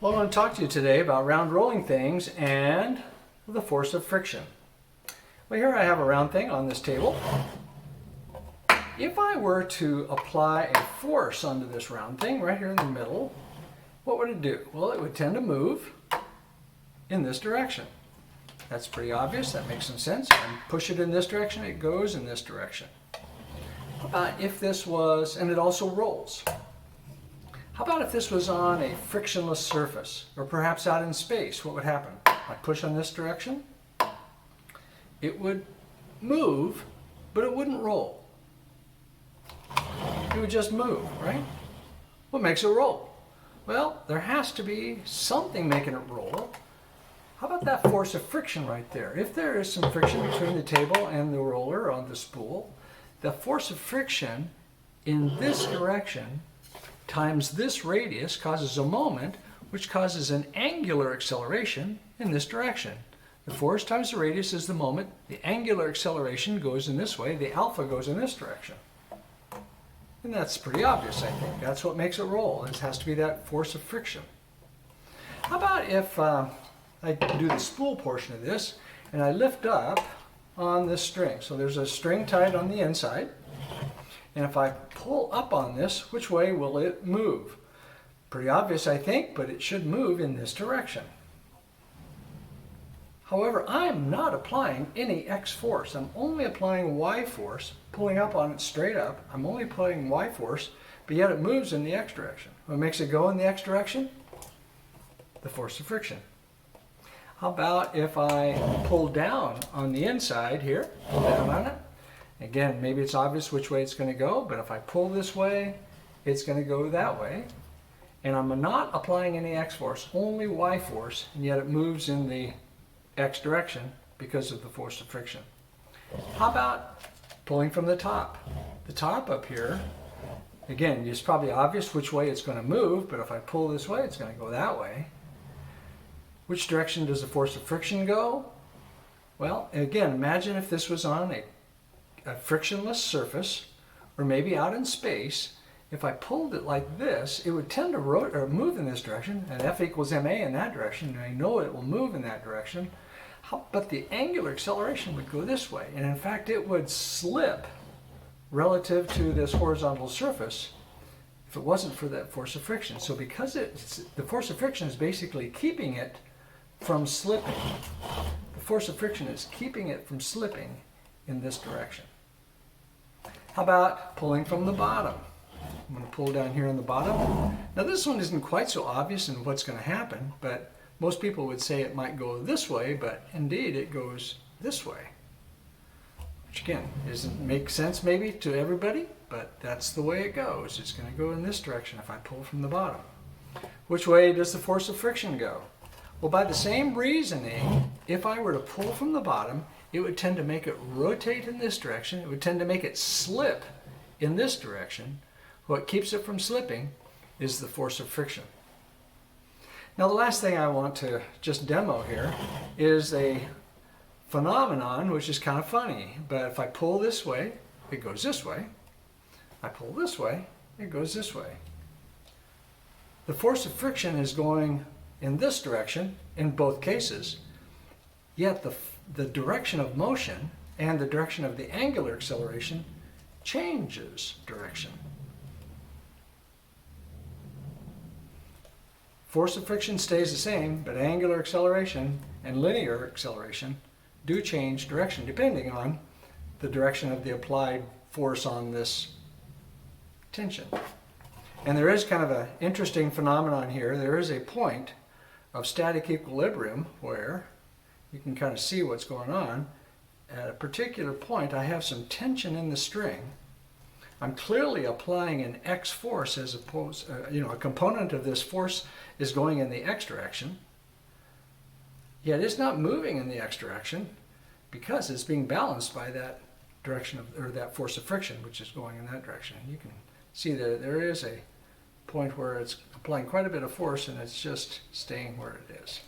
Well, I want to talk to you today about round rolling things and the force of friction. Well, here I have a round thing on this table. If I were to apply a force onto this round thing right here in the middle, what would it do? Well, it would tend to move in this direction. That's pretty obvious. That makes some sense. I push it in this direction, it goes in this direction. How about if this was, and it also rolls. How about if this was on a frictionless surface, or perhaps out in space? What would happen? I push on this direction, it would move, but it wouldn't roll. It would just move, right? What makes it roll? Well, there has to be something making it roll. How about that force of friction right there? If there is some friction between the table and the roller on the spool, the force of friction in this direction times this radius causes a moment, which causes an angular acceleration in this direction. The force times the radius is the moment. The angular acceleration goes in this way. The alpha goes in this direction. And that's pretty obvious, I think. That's what makes it roll. It has to be that force of friction. How about if I do the spool portion of this and I lift up on this string? So there's a string tied on the inside. And if I pull up on this, which way will it move? Pretty obvious, I think, but it should move in this direction. However, I'm not applying any X force. I'm only applying Y force, pulling up on it straight up. I'm only applying Y force, but yet it moves in the X direction. What makes it go in the X direction? The force of friction. How about if I pull down on the inside here, pull down on it? Again, maybe it's obvious which way it's going to go, but if I pull this way, it's going to go that way. And I'm not applying any X force, only Y force, and yet it moves in the X direction because of the force of friction. How about pulling from the top? The top up here, again, it's probably obvious which way it's going to move, but if I pull this way, it's going to go that way. Which direction does the force of friction go? Well, again, imagine if this was on a frictionless surface, or maybe out in space. If I pulled it like this, it would tend to move in this direction, and F equals ma in that direction, and I know it will move in that direction. But the angular acceleration would go this way, and in fact it would slip relative to this horizontal surface if it wasn't for that force of friction. So because the force of friction is basically keeping it from slipping, the force of friction is keeping it from slipping in this direction. How about pulling from the bottom? I'm going to pull down here on the bottom. Now this one isn't quite so obvious in what's going to happen, but most people would say it might go this way, but indeed it goes this way. Which again, doesn't make sense maybe to everybody, but that's the way it goes. It's going to go in this direction if I pull from the bottom. Which way does the force of friction go? Well, by the same reasoning, if I were to pull from the bottom, it would tend to make it rotate in this direction. It would tend to make it slip in this direction. What keeps it from slipping is the force of friction. Now, the last thing I want to just demo here is a phenomenon which is kind of funny. But if I pull this way, it goes this way. I pull this way, it goes this way. The force of friction is going in this direction in both cases, yet the direction of motion and the direction of the angular acceleration changes direction. Force of friction stays the same, but angular acceleration and linear acceleration do change direction depending on the direction of the applied force on this tension. And there is kind of an interesting phenomenon here. There is a point of static equilibrium where you can kind of see what's going on. At a particular point, I have some tension in the string. I'm clearly applying an X force as opposed, a component of this force is going in the X direction. Yet it's not moving in the X direction because it's being balanced by that direction or that force of friction, which is going in that direction. And you can see that there is a point where it's applying quite a bit of force and it's just staying where it is.